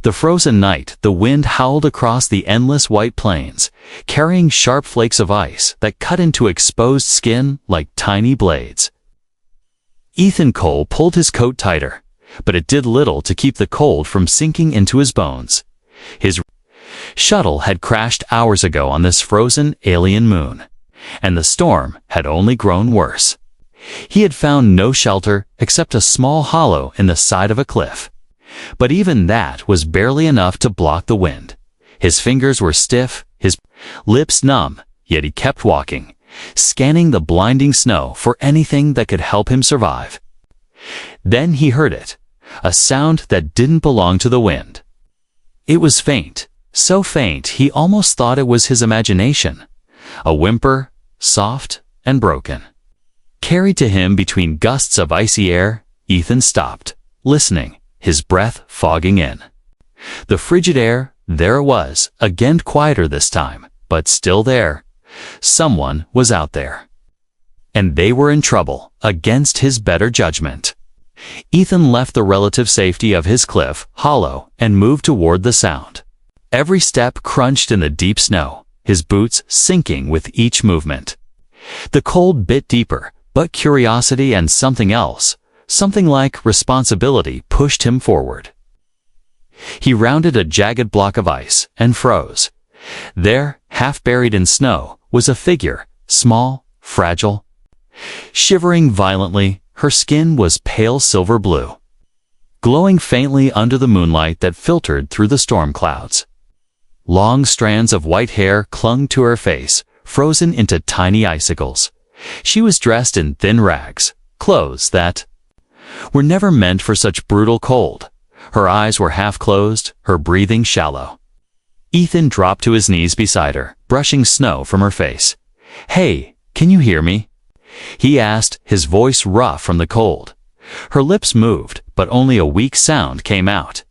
The frozen night, the wind howled across the endless white plains, carrying sharp flakes of ice that cut into exposed skin like tiny blades. Ethan Cole pulled his coat tighter, but it did little to keep the cold from sinking into his bones. His shuttle had crashed hours ago on this frozen alien moon, and the storm had only grown worse. He had found no shelter except a small hollow in the side of a cliff. But even that was barely enough to block the wind. His fingers were stiff, his lips numb, yet he kept walking, scanning the blinding snow for anything that could help him survive. Then he heard it, a sound that didn't belong to the wind. It was faint, so faint he almost thought it was his imagination, a whimper, soft and broken. Carried to him between gusts of icy air, Ethan stopped, listening, his breath fogging in. The frigid air, there it was, again quieter this time, but still there. Someone was out there. And they were in trouble, against his better judgment. Ethan left the relative safety of his cliff hollow and moved toward the sound. Every step crunched in the deep snow, his boots sinking with each movement. The cold bit deeper, but curiosity and something else, something like responsibility, pushed him forward. He rounded a jagged block of ice and froze. There, half buried in snow, was a figure, small, fragile. Shivering violently, her skin was pale silver blue, glowing faintly under the moonlight that filtered through the storm clouds. Long strands of white hair clung to her face, frozen into tiny icicles. She was dressed in thin rags, clothes that were never meant for such brutal cold. Her eyes were half closed, her breathing shallow. Ethan dropped to his knees beside her, brushing snow from her face. "Hey, can you hear me?" he asked, his voice rough from the cold. Her lips moved, but only a weak sound came out.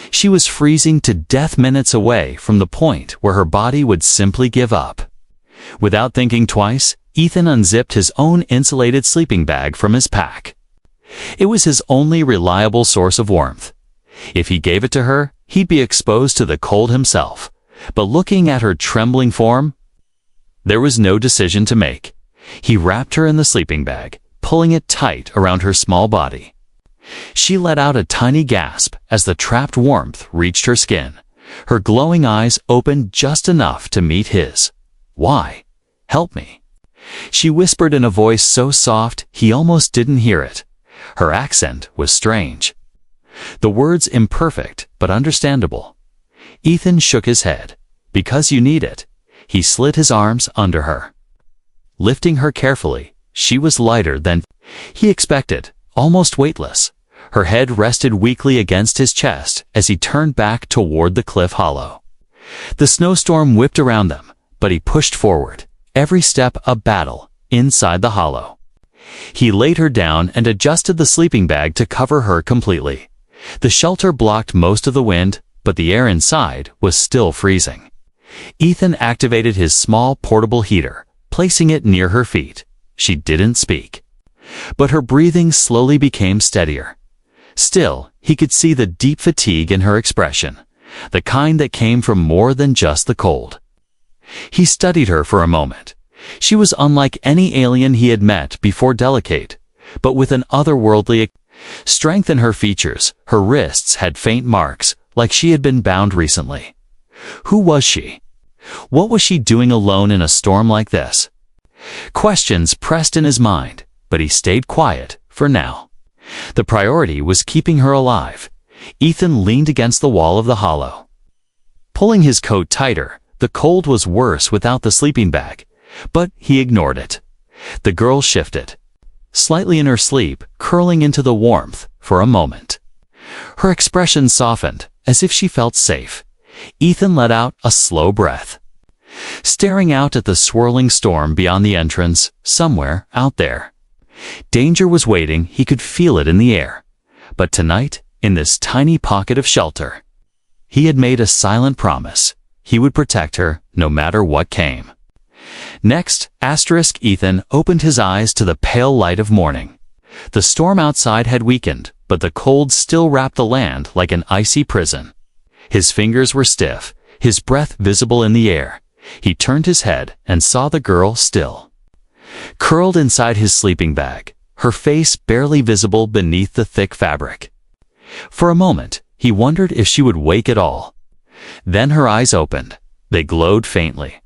She was freezing to death minutes away from the point where her body would simply give up. Without thinking twice, Ethan unzipped his own insulated sleeping bag from his pack. It was his only reliable source of warmth. If he gave it to her, he'd be exposed to the cold himself. But looking at her trembling form, there was no decision to make. He wrapped her in the sleeping bag, pulling it tight around her small body. She let out a tiny gasp as the trapped warmth reached her skin. Her glowing eyes opened just enough to meet his. "Why? Help me," she whispered in a voice so soft he almost didn't hear it. Her accent was strange, the words imperfect but understandable. Ethan shook his head. "Because you need it." He slid his arms under her. Lifting her carefully, she was lighter than he expected, almost weightless. Her head rested weakly against his chest as he turned back toward the cliff hollow. The snowstorm whipped around them, but he pushed forward, every step a battle, inside the hollow. He laid her down and adjusted the sleeping bag to cover her completely. The shelter blocked most of the wind, but the air inside was still freezing. Ethan activated his small portable heater, placing it near her feet. She didn't speak, but her breathing slowly became steadier. Still, he could see the deep fatigue in her expression, the kind that came from more than just the cold. He studied her for a moment. She was unlike any alien he had met before, delicate, but with an otherworldly strength in her features. Her wrists had faint marks, like she had been bound recently. Who was she? What was she doing alone in a storm like this? Questions pressed in his mind, but he stayed quiet for now. The priority was keeping her alive. Ethan leaned against the wall of the hollow, pulling his coat tighter. The cold was worse without the sleeping bag, but he ignored it. The girl shifted, slightly in her sleep, curling into the warmth for a moment. Her expression softened, as if she felt safe. Ethan let out a slow breath, staring out at the swirling storm beyond the entrance, somewhere out there. Danger was waiting, he could feel it in the air. But tonight, in this tiny pocket of shelter, he had made a silent promise. He would protect her, no matter what came. Next, Ethan opened his eyes to the pale light of morning. The storm outside had weakened, but the cold still wrapped the land like an icy prison. His fingers were stiff, his breath visible in the air. He turned his head and saw the girl still, curled inside his sleeping bag, her face barely visible beneath the thick fabric. For a moment, he wondered if she would wake at all. Then her eyes opened. They glowed faintly.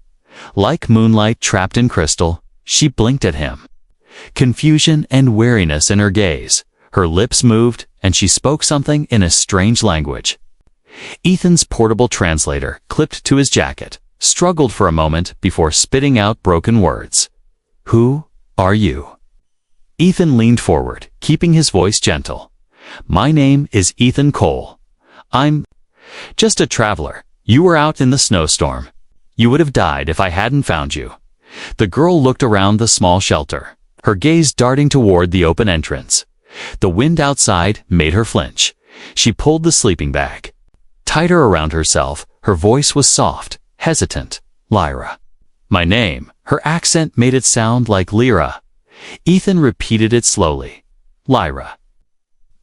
Like moonlight trapped in crystal, she blinked at him. Confusion and weariness in her gaze. Her lips moved, and she spoke something in a strange language. Ethan's portable translator, clipped to his jacket, struggled for a moment before spitting out broken words. "Who are you?" Ethan leaned forward, keeping his voice gentle. "My name is Ethan Cole. I'm just a traveler. You were out in the snowstorm. You would have died if I hadn't found you." The girl looked around the small shelter, her gaze darting toward the open entrance. The wind outside made her flinch. She pulled the sleeping bag tighter around herself. Her voice was soft, hesitant. "Lyra." "My name." Her accent made it sound like Lyra. Ethan repeated it slowly. "Lyra."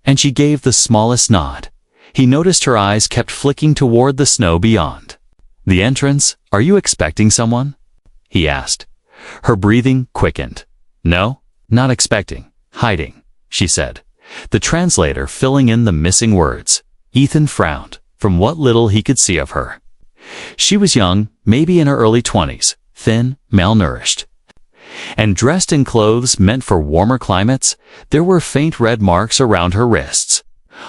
And she gave the smallest nod. He noticed her eyes kept flicking toward the snow beyond. "The entrance, are you expecting someone?" he asked. Her breathing quickened. "No, not expecting. Hiding," she said, the translator filling in the missing words. Ethan frowned, from what little he could see of her. She was young, maybe in her early 20s, thin, malnourished, and dressed in clothes meant for warmer climates. There were faint red marks around her wrists,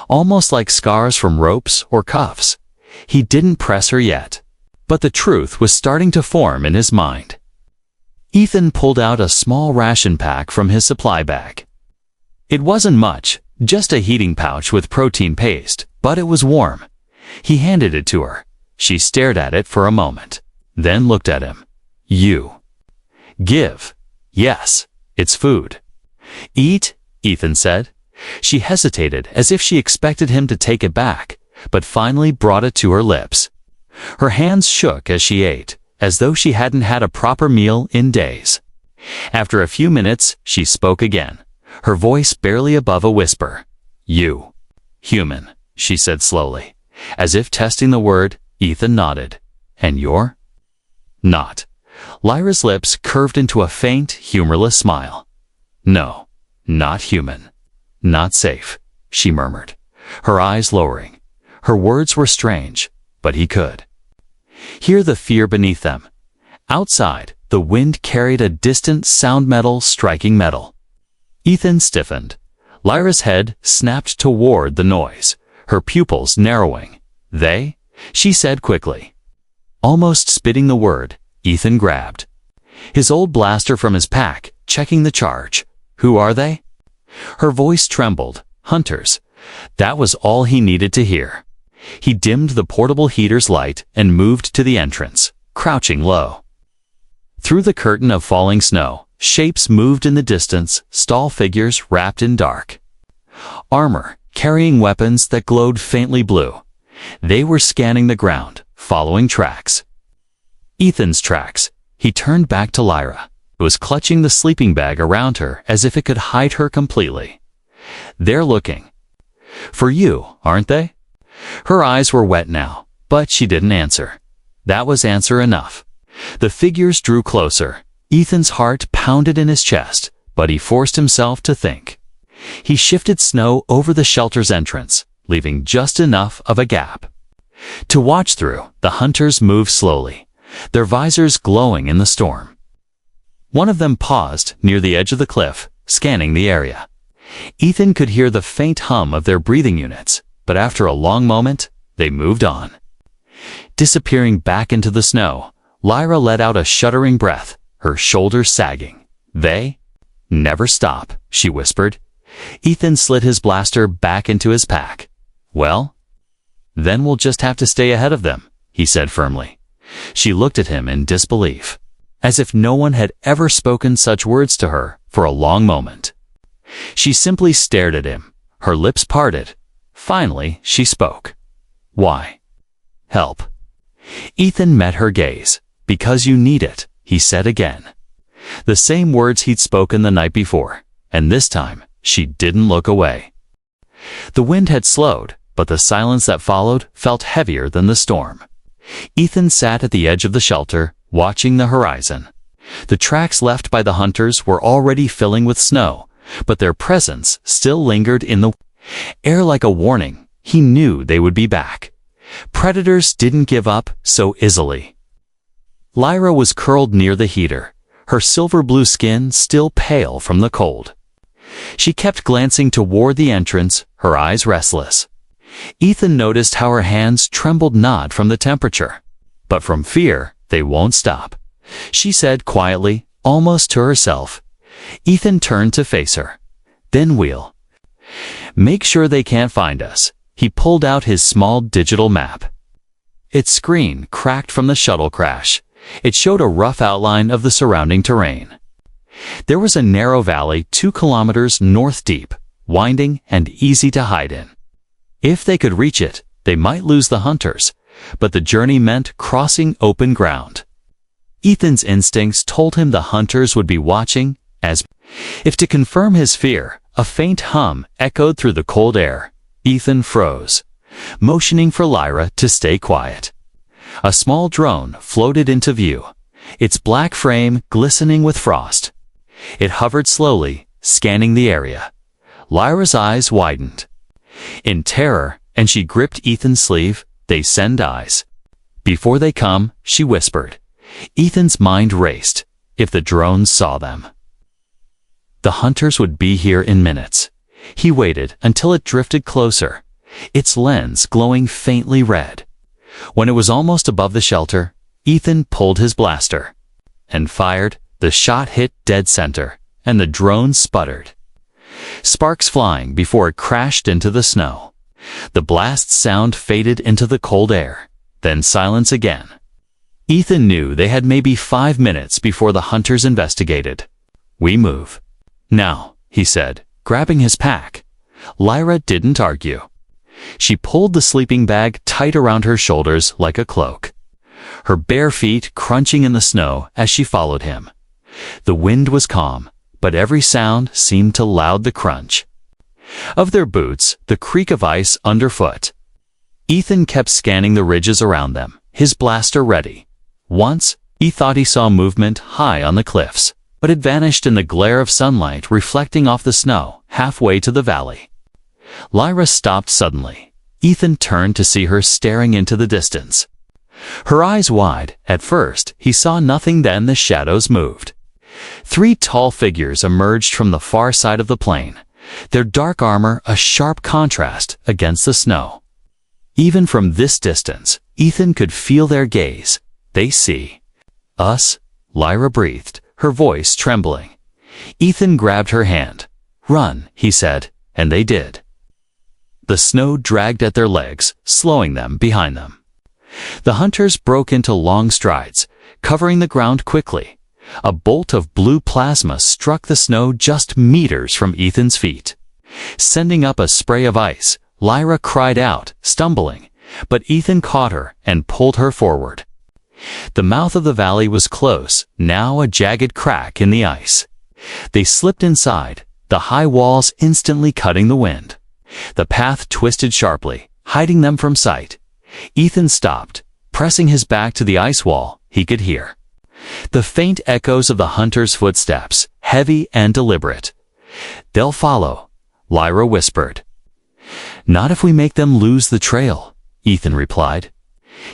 almost like scars from ropes or cuffs. He didn't press her yet, but the truth was starting to form in his mind. Ethan pulled out a small ration pack from his supply bag. It wasn't much, just a heating pouch with protein paste, but it was warm. He handed it to her. She stared at it for a moment, then looked at him. "You." "Give." "Yes, it's food." "Eat," Ethan said. She hesitated as if she expected him to take it back, but finally brought it to her lips. Her hands shook as she ate, as though she hadn't had a proper meal in days. After a few minutes, she spoke again, her voice barely above a whisper. "You." "Human," she said slowly. As if testing the word, Ethan nodded. "And you're?" "Not." Lyra's lips curved into a faint, humorless smile. "No, not human. Not safe," she murmured, her eyes lowering. Her words were strange, but he could hear the fear beneath them. Outside, the wind carried a distant sound, metal striking metal. Ethan stiffened. Lyra's head snapped toward the noise, her pupils narrowing. "They?" she said quickly. Almost spitting the word, Ethan grabbed his old blaster from his pack, checking the charge. "Who are they?" Her voice trembled. "Hunters." That was all he needed to hear. He dimmed the portable heater's light and moved to the entrance, crouching low. Through the curtain of falling snow, shapes moved in the distance, stall figures wrapped in dark armor, carrying weapons that glowed faintly blue. They were scanning the ground, following tracks. Ethan's tracks. He turned back to Lyra, who was clutching the sleeping bag around her as if it could hide her completely. "They're looking for you, aren't they?" Her eyes were wet now, but she didn't answer. That was answer enough. The figures drew closer. Ethan's heart pounded in his chest, but he forced himself to think. He shifted snow over the shelter's entrance, leaving just enough of a gap to watch through. The hunters moved slowly, their visors glowing in the storm. One of them paused near the edge of the cliff, scanning the area. Ethan could hear the faint hum of their breathing units, but after a long moment, they moved on. Disappearing back into the snow, Lyra let out a shuddering breath, her shoulders sagging. "They never stop," she whispered. Ethan slid his blaster back into his pack. "Well, then we'll just have to stay ahead of them," he said firmly. She looked at him in disbelief, as if no one had ever spoken such words to her for a long moment. She simply stared at him, her lips parted. Finally, she spoke. "Why?" "Help." Ethan met her gaze. "Because you need it," he said again. The same words he'd spoken the night before, and this time, she didn't look away. The wind had slowed, but the silence that followed felt heavier than the storm. Ethan sat at the edge of the shelter, watching the horizon. The tracks left by the hunters were already filling with snow, but their presence still lingered in the air like a warning. He knew they would be back. Predators didn't give up so easily. Lyra was curled near the heater, her silver-blue skin still pale from the cold. She kept glancing toward the entrance, her eyes restless. Ethan noticed how her hands trembled not from the temperature, but from fear. They won't stop, she said quietly, almost to herself. Ethan turned to face her. Then we'll make sure they can't find us. He pulled out his small digital map. Its screen cracked from the shuttle crash. It showed a rough outline of the surrounding terrain. There was a narrow valley 2 kilometers north deep, winding and easy to hide in. If they could reach it, they might lose the hunters, but the journey meant crossing open ground. Ethan's instincts told him the hunters would be watching, as if to confirm his fear. A faint hum echoed through the cold air. Ethan froze, motioning for Lyra to stay quiet. A small drone floated into view, its black frame glistening with frost. It hovered slowly, scanning the area. Lyra's eyes widened in terror, and she gripped Ethan's sleeve. They send eyes. Before they come, she whispered. Ethan's mind raced. If the drones saw them, the hunters would be here in minutes. He waited until it drifted closer, its lens glowing faintly red. When it was almost above the shelter, Ethan pulled his blaster and fired. The shot hit dead center, and the drone sputtered, sparks flying before it crashed into the snow. The blast sound faded into the cold air, then silence again. Ethan knew they had maybe 5 minutes before the hunters investigated. We move now, he said, grabbing his pack. Lyra didn't argue. She pulled the sleeping bag tight around her shoulders like a cloak, her bare feet crunching in the snow as she followed him. The wind was calm, but every sound seemed to loud the crunch of their boots, the creak of ice underfoot. Ethan kept scanning the ridges around them, his blaster ready. Once, he thought he saw movement high on the cliffs, but it vanished in the glare of sunlight reflecting off the snow halfway to the valley. Lyra stopped suddenly. Ethan turned to see her staring into the distance, her eyes wide. At first, he saw nothing, then the shadows moved. 3 tall figures emerged from the far side of the plain, their dark armor a sharp contrast against the snow. Even from this distance, Ethan could feel their gaze. They see us, Lyra breathed, her voice trembling. Ethan grabbed her hand. Run, he said, and they did. The snow dragged at their legs, slowing them behind them. The hunters broke into long strides, covering the ground quickly. A bolt of blue plasma struck the snow just meters from Ethan's feet, sending up a spray of ice. Lyra cried out, stumbling, but Ethan caught her and pulled her forward. The mouth of the valley was close, now a jagged crack in the ice. They slipped inside, the high walls instantly cutting the wind. The path twisted sharply, hiding them from sight. Ethan stopped, pressing his back to the ice wall. He could hear the faint echoes of the hunters' footsteps, heavy and deliberate. They'll follow, Lyra whispered. Not if we make them lose the trail, Ethan replied.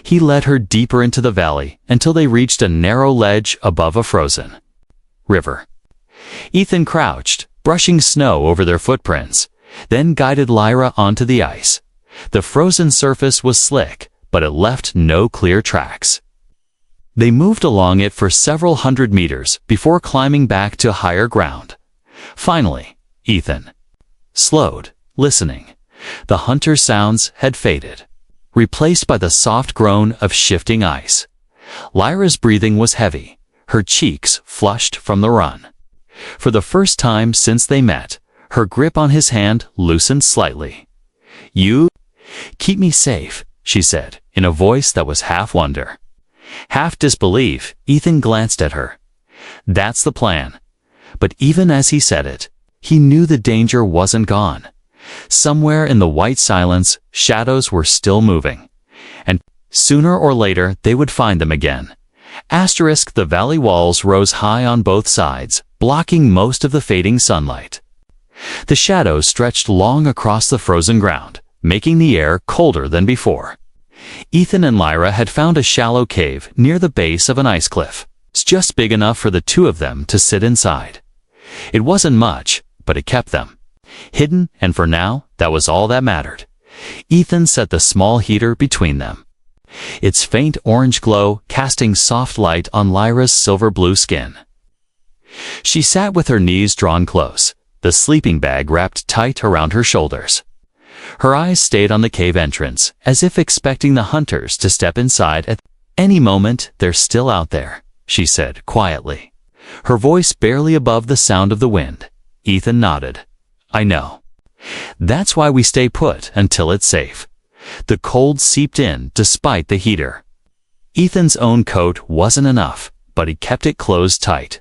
He led her deeper into the valley until they reached a narrow ledge above a frozen river. Ethan crouched, brushing snow over their footprints, then guided Lyra onto the ice. The frozen surface was slick, but it left no clear tracks. They moved along it for several hundred meters before climbing back to higher ground. Finally, Ethan slowed, listening. The hunter's sounds had faded, replaced by the soft groan of shifting ice. Lyra's breathing was heavy, her cheeks flushed from the run. For the first time since they met, her grip on his hand loosened slightly. You keep me safe, she said, in a voice that was half wonder, half disbelief. Ethan glanced at her. That's the plan. But even as he said it, he knew the danger wasn't gone. Somewhere in the white silence, shadows were still moving. And sooner or later, they would find them again. The valley walls rose high on both sides, blocking most of the fading sunlight. The shadows stretched long across the frozen ground, making the air colder than before. Ethan and Lyra had found a shallow cave near the base of an ice cliff. It's just big enough for the two of them to sit inside. It wasn't much, but it kept them hidden, and for now, that was all that mattered. Ethan set the small heater between them, its faint orange glow casting soft light on Lyra's silver-blue skin. She sat with her knees drawn close, the sleeping bag wrapped tight around her shoulders. Her eyes stayed on the cave entrance, as if expecting the hunters to step inside at any moment. "They're still out there," she said quietly, her voice barely above the sound of the wind. Ethan nodded. "I know. That's why we stay put until it's safe." The cold seeped in despite the heater. Ethan's own coat wasn't enough, but he kept it closed tight,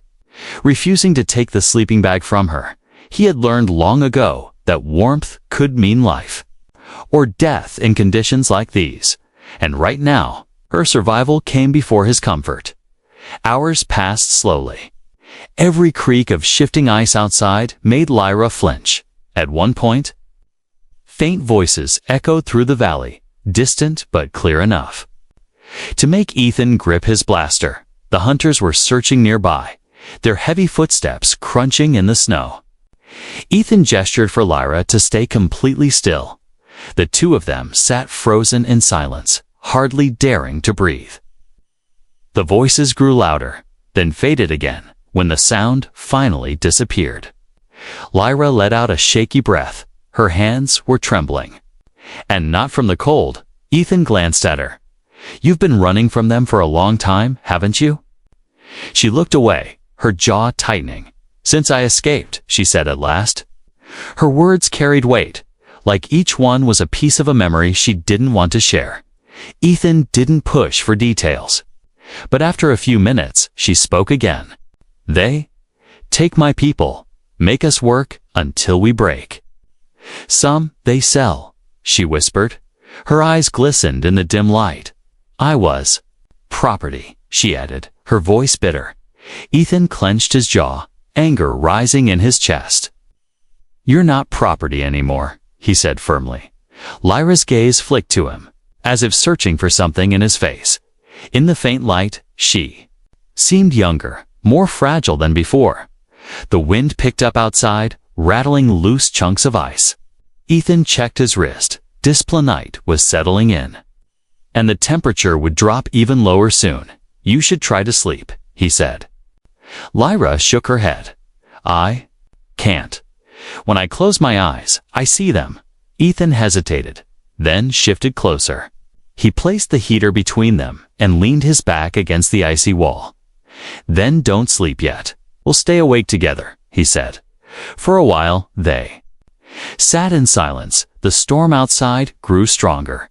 refusing to take the sleeping bag from her. He had learned long ago that warmth could mean life or death in conditions like these, and right now, her survival came before his comfort. Hours passed slowly. Every creak of shifting ice outside made Lyra flinch. At one point, faint voices echoed through the valley, distant but clear enough to make Ethan grip his blaster. The hunters were searching nearby, their heavy footsteps crunching in the snow. Ethan gestured for Lyra to stay completely still. The two of them sat frozen in silence, hardly daring to breathe. The voices grew louder, then faded again, when the sound finally disappeared. Lyra let out a shaky breath. Her hands were trembling. "And not from the cold." Ethan glanced at her. "You've been running from them for a long time, haven't you?" She looked away, her jaw tightening. "Since I escaped," she said at last. Her words carried weight, like each one was a piece of a memory she didn't want to share. Ethan didn't push for details. But after a few minutes, she spoke again. "They take my people, make us work until we break. Some they sell," she whispered. Her eyes glistened in the dim light. "I was property," she added, her voice bitter. Ethan clenched his jaw, anger rising in his chest. "You're not property anymore," he said firmly. Lyra's gaze flicked to him, as if searching for something in his face. In the faint light, she seemed younger, more fragile than before. The wind picked up outside, rattling loose chunks of ice. Ethan checked his wrist. Dysplanite was settling in, and the temperature would drop even lower soon. "You should try to sleep," he said. Lyra shook her head. "I can't. When I close my eyes, I see them." Ethan hesitated, then shifted closer. He placed the heater between them and leaned his back against the icy wall. "Then don't sleep yet. We'll stay awake together," he said. For a while, they sat in silence. The storm outside grew stronger,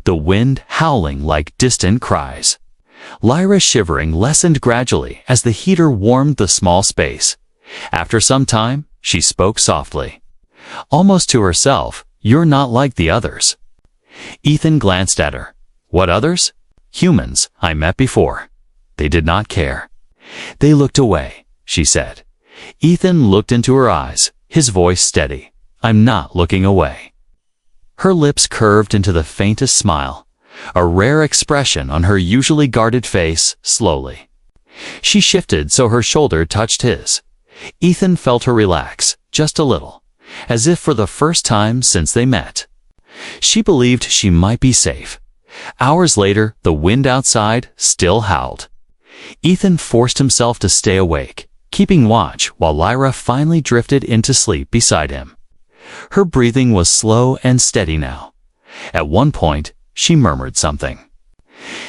the wind howling like distant cries. Lyra's shivering lessened gradually as the heater warmed the small space. After some time, she spoke softly, almost to herself. "You're not like the others." Ethan glanced at her. "What others?" "Humans I met before. They did not care. They looked away," she said. Ethan looked into her eyes, his voice steady. "I'm not looking away." Her lips curved into the faintest smile, a rare expression on her usually guarded face. Slowly, she shifted so her shoulder touched his. Ethan felt her relax, just a little, as if for the first time since they met. She believed she might be safe. Hours later, the wind outside still howled. Ethan forced himself to stay awake, keeping watch while Lyra finally drifted into sleep beside him. Her breathing was slow and steady now. At one point, she murmured something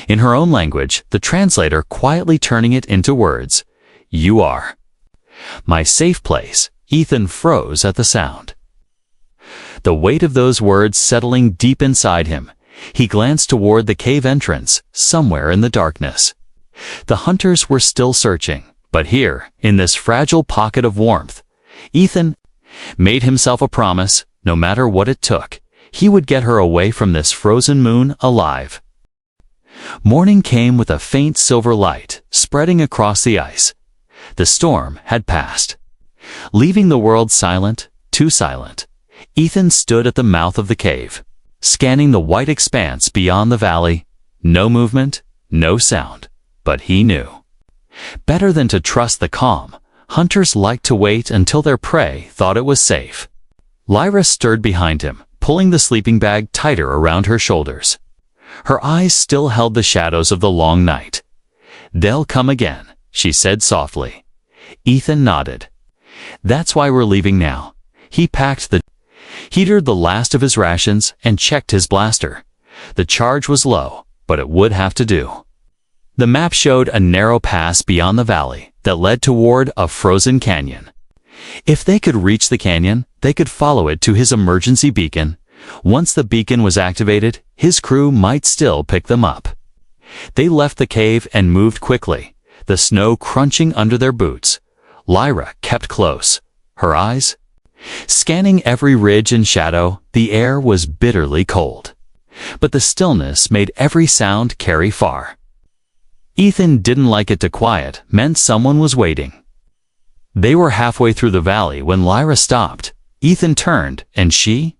in her own language, the translator quietly turning it into words. "You are my safe place." Ethan froze at the sound, the weight of those words settling deep inside him. He glanced toward the cave entrance, somewhere in the darkness. The hunters were still searching, but here, in this fragile pocket of warmth, Ethan made himself a promise no matter what it took. He would get her away from this frozen moon alive. Morning came with a faint silver light spreading across the ice. The storm had passed. Leaving the world silent, too silent, Ethan stood at the mouth of the cave, scanning the white expanse beyond the valley. No movement, no sound, but he knew. Better than to trust the calm, hunters liked to wait until their prey thought it was safe. Lyra stirred behind him, pulling the sleeping bag tighter around her shoulders. Her eyes still held the shadows of the long night. "They'll come again," she said softly. Ethan nodded. "That's why we're leaving now." He heated the last of his rations and checked his blaster. The charge was low, but it would have to do. The map showed a narrow pass beyond the valley that led toward a frozen canyon. If they could reach the canyon, they could follow it to his emergency beacon. Once the beacon was activated, his crew might still pick them up. They left the cave and moved quickly, the snow crunching under their boots. Lyra kept close, her eyes scanning every ridge and shadow. The air was bitterly cold, but the stillness made every sound carry far. Ethan didn't like it. To quiet meant someone was waiting. They were halfway through the valley when Lyra stopped. Ethan turned, and she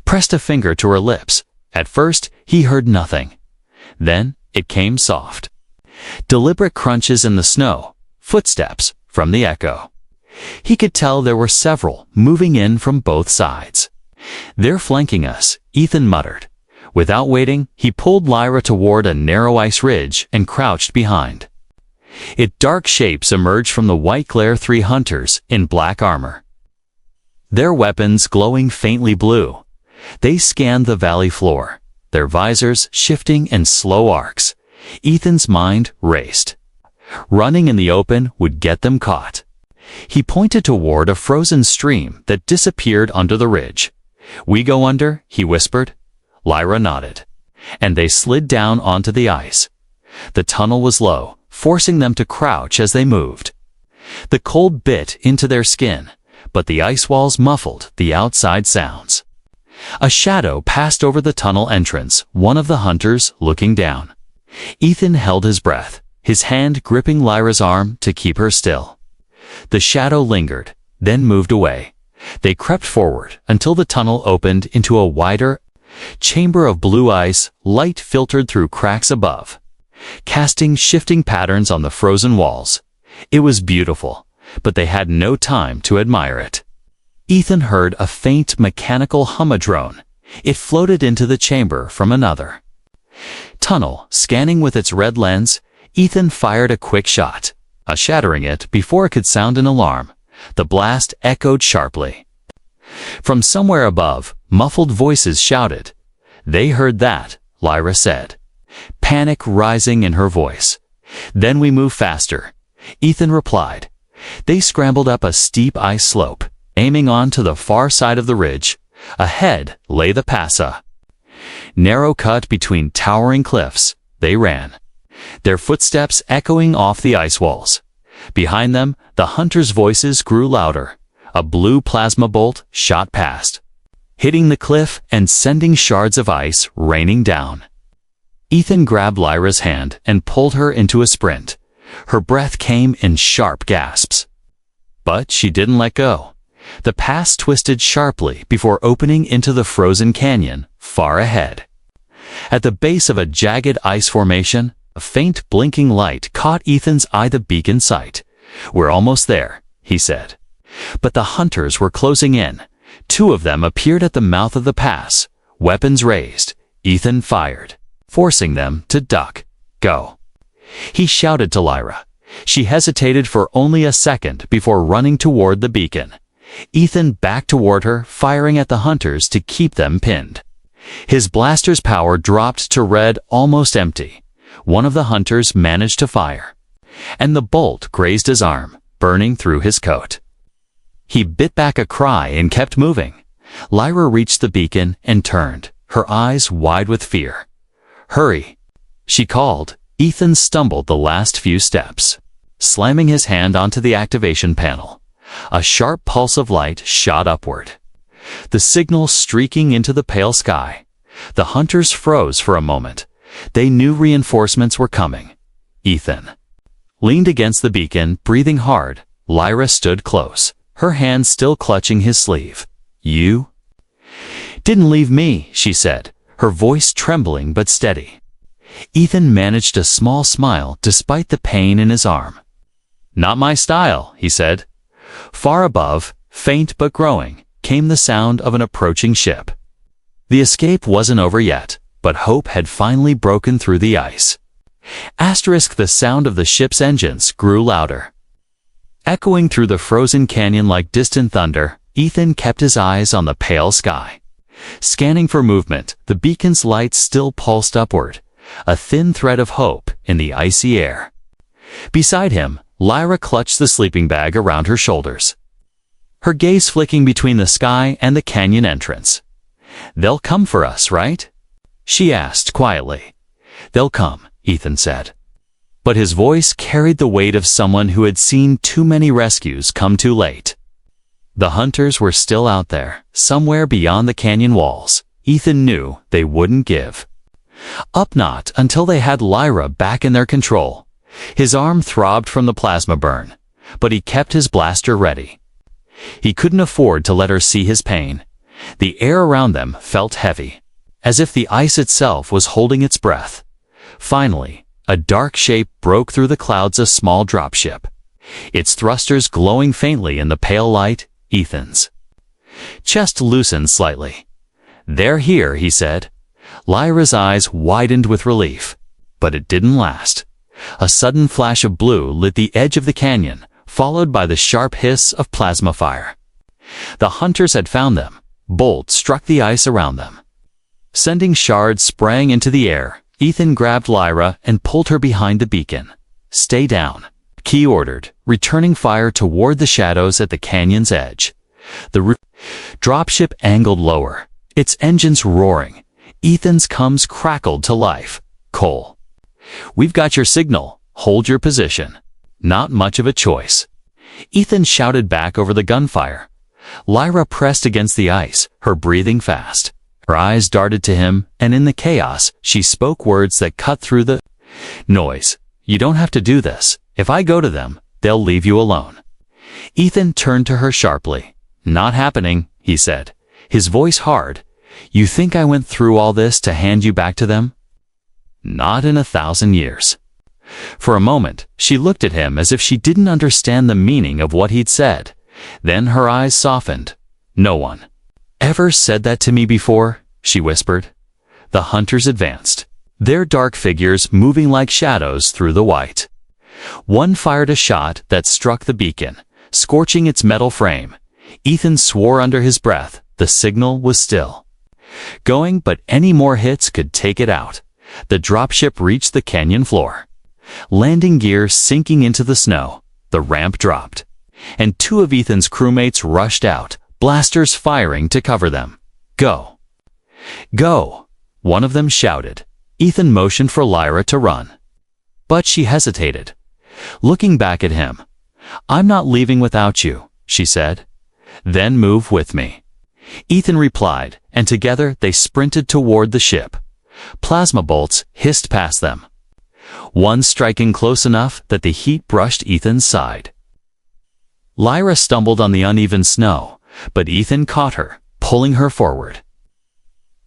pressed a finger to her lips. At first, he heard nothing. Then, it came soft. Deliberate crunches in the snow, footsteps from the echo. He could tell there were several moving in from both sides. "They're flanking us," Ethan muttered. Without waiting, he pulled Lyra toward a narrow ice ridge and crouched behind it. Dark shapes emerged from the white glare. 3 hunters in black armor, their weapons glowing faintly blue. They scanned the valley floor, their visors shifting in slow arcs. Ethan's mind raced. Running in the open would get them caught. He pointed toward a frozen stream that disappeared under the ridge. "We go under," he whispered. Lyra nodded, and they slid down onto the ice. The tunnel was low, forcing them to crouch as they moved. The cold bit into their skin, but the ice walls muffled the outside sounds. A shadow passed over the tunnel entrance, one of the hunters looking down. Ethan held his breath, his hand gripping Lyra's arm to keep her still. The shadow lingered, then moved away. They crept forward until the tunnel opened into a wider chamber of blue ice. Light filtered through cracks above, casting shifting patterns on the frozen walls. It was beautiful, but they had no time to admire it. Ethan heard a faint mechanical hum. A drone. It floated into the chamber from another tunnel, scanning with its red lens. Ethan fired a quick shot, shattering it before it could sound an alarm. The blast echoed sharply. From somewhere above, muffled voices shouted. "They heard that," Lyra said, panic rising in her voice. "Then we move faster," Ethan replied. They scrambled up a steep ice slope, aiming on to the far side of the ridge. Ahead lay the passa, narrow cut between towering cliffs. They ran, their footsteps echoing off the ice walls. Behind them, the hunters' voices grew louder. A blue plasma bolt shot past, hitting the cliff and sending shards of ice raining down. Ethan grabbed Lyra's hand and pulled her into a sprint. Her breath came in sharp gasps. But she didn't let go. The pass twisted sharply before opening into the frozen canyon far ahead. At the base of a jagged ice formation, a faint blinking light caught Ethan's eye. The beacon sight. "We're almost there," he said. But the hunters were closing in. 2 of them appeared at the mouth of the pass, weapons raised. Ethan fired, forcing them to duck. "Go," he shouted to Lyra. She hesitated for only a second before running toward the beacon. Ethan backed toward her, firing at the hunters to keep them pinned. His blaster's power dropped to red, almost empty. One of the hunters managed to fire, and the bolt grazed his arm, burning through his coat. He bit back a cry and kept moving. Lyra reached the beacon and turned, her eyes wide with fear. "Hurry," she called. Ethan stumbled the last few steps, slamming his hand onto the activation panel. A sharp pulse of light shot upward. the signal streaking into the pale sky. The hunters froze for a moment. They knew reinforcements were coming. Ethan leaned against the beacon, breathing hard. Lyra stood close, her hand still clutching his sleeve. "You didn't leave me," she said, her voice trembling but steady. Ethan managed a small smile despite the pain in his arm. "Not my style," he said. Far above, faint but growing, came the sound of an approaching ship. The escape wasn't over yet, but hope had finally broken through the ice. The sound of the ship's engines grew louder. Echoing through the frozen canyon like distant thunder, Ethan kept his eyes on the pale sky. Scanning for movement, the beacon's light still pulsed upward, a thin thread of hope in the icy air. Beside him, Lyra clutched the sleeping bag around her shoulders, her gaze flicking between the sky and the canyon entrance. "They'll come for us, right?" she asked quietly. "They'll come," Ethan said. But his voice carried the weight of someone who had seen too many rescues come too late. The hunters were still out there, somewhere beyond the canyon walls. Ethan knew they wouldn't give up, not until they had Lyra back in their control. His arm throbbed from the plasma burn, but he kept his blaster ready. He couldn't afford to let her see his pain. The air around them felt heavy, as if the ice itself was holding its breath. Finally, a dark shape broke through the clouds, a small dropship, its thrusters glowing faintly in the pale light. Ethan's chest loosened slightly. "They're here," he said. Lyra's eyes widened with relief, but it didn't last. A sudden flash of blue lit the edge of the canyon, followed by the sharp hiss of plasma fire. The hunters had found them. Bolts struck the ice around them, sending shards spraying into the air. Ethan grabbed Lyra and pulled her behind the beacon. "Stay down," he ordered, returning fire toward the shadows at the canyon's edge. The dropship angled lower, its engines roaring. Ethan's comms crackled to life. "Cole, we've got your signal. Hold your position." "Not much of a choice," Ethan shouted back over the gunfire. Lyra pressed against the ice, her breathing fast. Her eyes darted to him, and in the chaos, she spoke words that cut through the noise. "You don't have to do this. If I go to them, they'll leave you alone." Ethan turned to her sharply. "Not happening," he said, his voice hard. "You think I went through all this to hand you back to them?" "Not in 1,000 years." For a moment, she looked at him as if she didn't understand the meaning of what he'd said. Then her eyes softened. "No one ever said that to me before," she whispered. The hunters advanced, their dark figures moving like shadows through the white. One fired a shot that struck the beacon, scorching its metal frame. Ethan swore under his breath. The signal was still going, but any more hits could take it out. The dropship reached the canyon floor, landing gear sinking into the snow. The ramp dropped, and two of Ethan's crewmates rushed out, blasters firing to cover them. "Go! Go!" one of them shouted. Ethan motioned for Lyra to run, but she hesitated, looking back at him. "I'm not leaving without you," she said. "Then move with me," Ethan replied, and together they sprinted toward the ship. Plasma bolts hissed past them, one striking close enough that the heat brushed Ethan's side. Lyra stumbled on the uneven snow, but Ethan caught her, pulling her forward.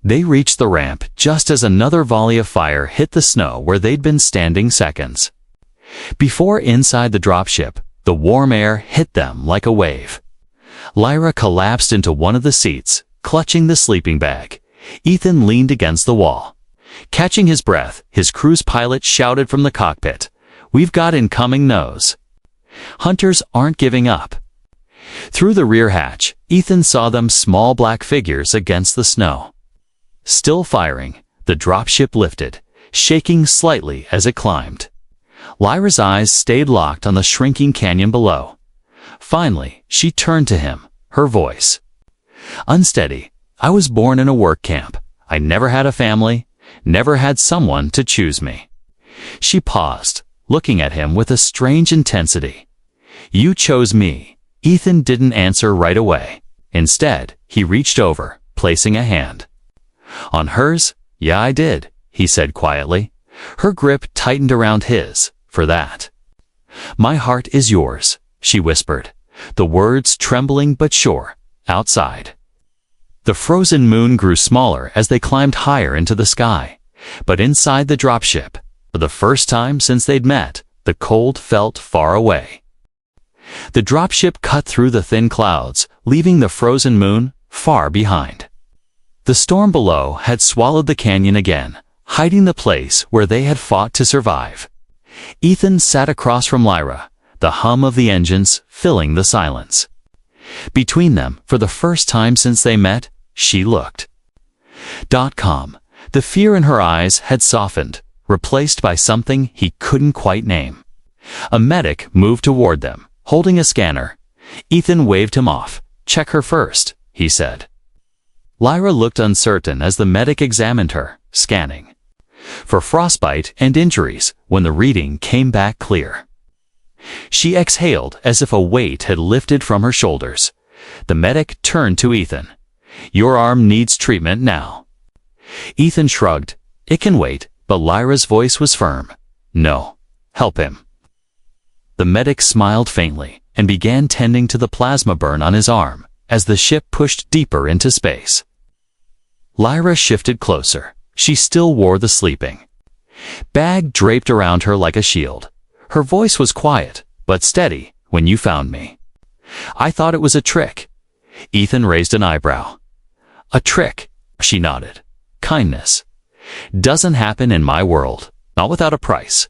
They reached the ramp just as another volley of fire hit the snow where they'd been standing seconds before. Inside the dropship, the warm air hit them like a wave. Lyra collapsed into one of the seats, clutching the sleeping bag. Ethan leaned against the wall. Catching his breath, his cruise pilot shouted from the cockpit, "We've got incoming nose." Hunters aren't giving up. Through the rear hatch, Ethan saw them, small black figures against the snow. Still firing, the dropship lifted, shaking slightly as it climbed. Lyra's eyes stayed locked on the shrinking canyon below. Finally, she turned to him, her voice unsteady. "I was born in a work camp. I never had a family, never had someone to choose me." She paused, looking at him with a strange intensity. "You chose me." Ethan didn't answer right away. Instead, he reached over, placing a hand on hers. "Yeah, I did," he said quietly. Her grip tightened around his, for that. "My heart is yours," she whispered, the words trembling but sure. Outside, the frozen moon grew smaller as they climbed higher into the sky. But inside the dropship, for the first time since they'd met, the cold felt far away. The dropship cut through the thin clouds, leaving the frozen moon far behind. The storm below had swallowed the canyon again, hiding the place where they had fought to survive. Ethan sat across from Lyra, the hum of the engines filling the silence. Between them, for the first time since they met, she looked calm. The fear in her eyes had softened, replaced by something he couldn't quite name. A medic moved toward them, holding a scanner. Ethan waved him off. "Check her first," he said. Lyra looked uncertain as the medic examined her, scanning for frostbite and injuries. When the reading came back clear, she exhaled as if a weight had lifted from her shoulders. The medic turned to Ethan. "Your arm needs treatment now." Ethan shrugged. "It can wait," but Lyra's voice was firm. "No. Help him." The medic smiled faintly and began tending to the plasma burn on his arm as the ship pushed deeper into space. Lyra shifted closer. She still wore the sleeping bag draped around her like a shield. Her voice was quiet, but steady. "When you found me, I thought it was a trick." Ethan raised an eyebrow. "A trick?" She nodded. "Kindness doesn't happen in my world, not without a price."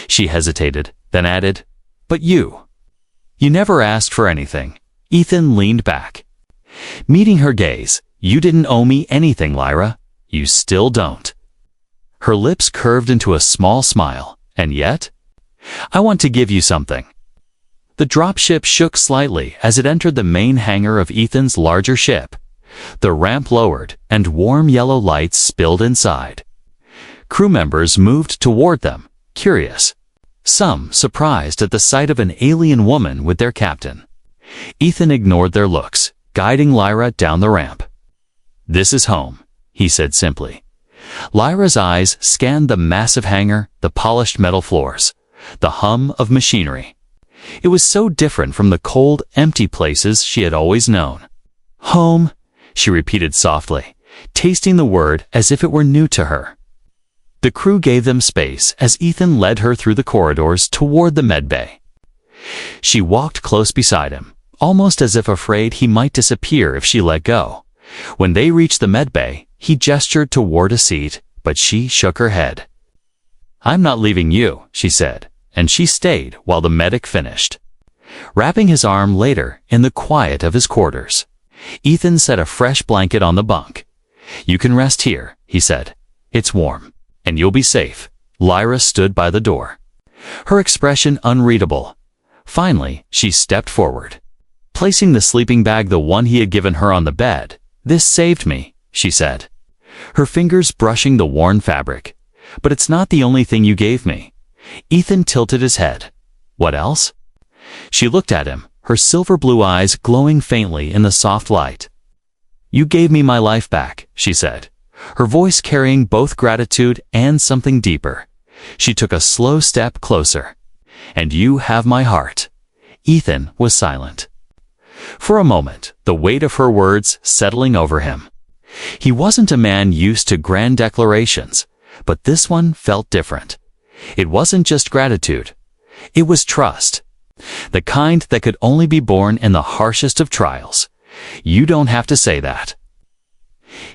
She hesitated, then added, "But you never asked for anything." Ethan leaned back, meeting her gaze. "You didn't owe me anything, Lyra. You still don't." Her lips curved into a small smile. "And yet, I want to give you something." The dropship shook slightly as it entered the main hangar of Ethan's larger ship. The ramp lowered, and warm yellow lights spilled inside. Crew members moved toward them, curious, some surprised at the sight of an alien woman with their captain. Ethan ignored their looks, guiding Lyra down the ramp. "This is home," he said simply. Lyra's eyes scanned the massive hangar, the polished metal floors, the hum of machinery. It was so different from the cold, empty places she had always known. "Home," she repeated softly, tasting the word as if it were new to her. The crew gave them space as Ethan led her through the corridors toward the medbay. She walked close beside him, almost as if afraid he might disappear if she let go. When they reached the medbay, he gestured toward a seat, but she shook her head. "I'm not leaving you," she said, and she stayed while the medic finished, wrapping his arm later in the quiet of his quarters. Ethan set a fresh blanket on the bunk. "You can rest here," he said. "It's warm, and you'll be safe." Lyra stood by the door, her expression unreadable. Finally, she stepped forward, placing the sleeping bag, the one he had given her, on the bed. "This saved me," she said, her fingers brushing the worn fabric. "But it's not the only thing you gave me." Ethan tilted his head. "What else?" She looked at him, her silver blue eyes glowing faintly in the soft light. "You gave me my life back," she said, her voice carrying both gratitude and something deeper. She took a slow step closer. "And you have my heart." Ethan was silent. For a moment, the weight of her words settling over him. He wasn't a man used to grand declarations, but this one felt different. It wasn't just gratitude. It was trust. The kind that could only be born in the harshest of trials. "You don't have to say that."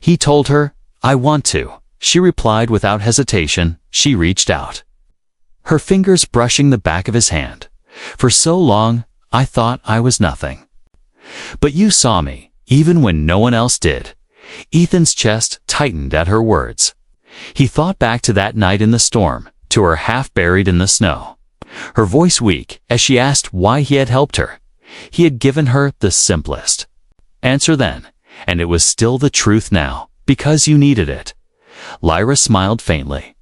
He told her. "I want to," she replied without hesitation. She reached out, her fingers brushing the back of his hand. "For so long, I thought I was nothing. But you saw me, even when no one else did." Ethan's chest tightened at her words. He thought back to that night in the storm, to her half buried in the snow, her voice weak as she asked why he had helped her. He had given her the simplest answer then, and it was still the truth now, because you needed it. Lyra smiled faintly.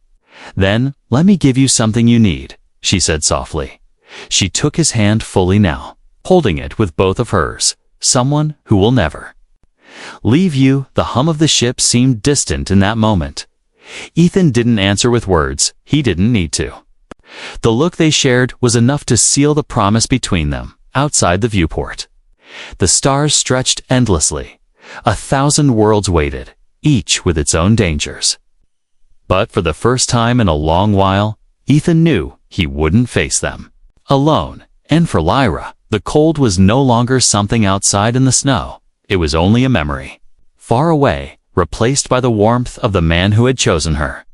"Then, let me give you something you need," she said softly. She took his hand fully now, holding it with both of hers. someone who will never leave you. The hum of the ship seemed distant in that moment. Ethan didn't answer with words. He didn't need to. The look they shared was enough to seal the promise between them. Outside the viewport, the stars stretched endlessly. 1,000 worlds waited, each with its own dangers. But for the first time in a long while, Ethan knew he wouldn't face them alone. And for Lyra, the cold was no longer something outside in the snow. It was only a memory, far away, replaced by the warmth of the man who had chosen her.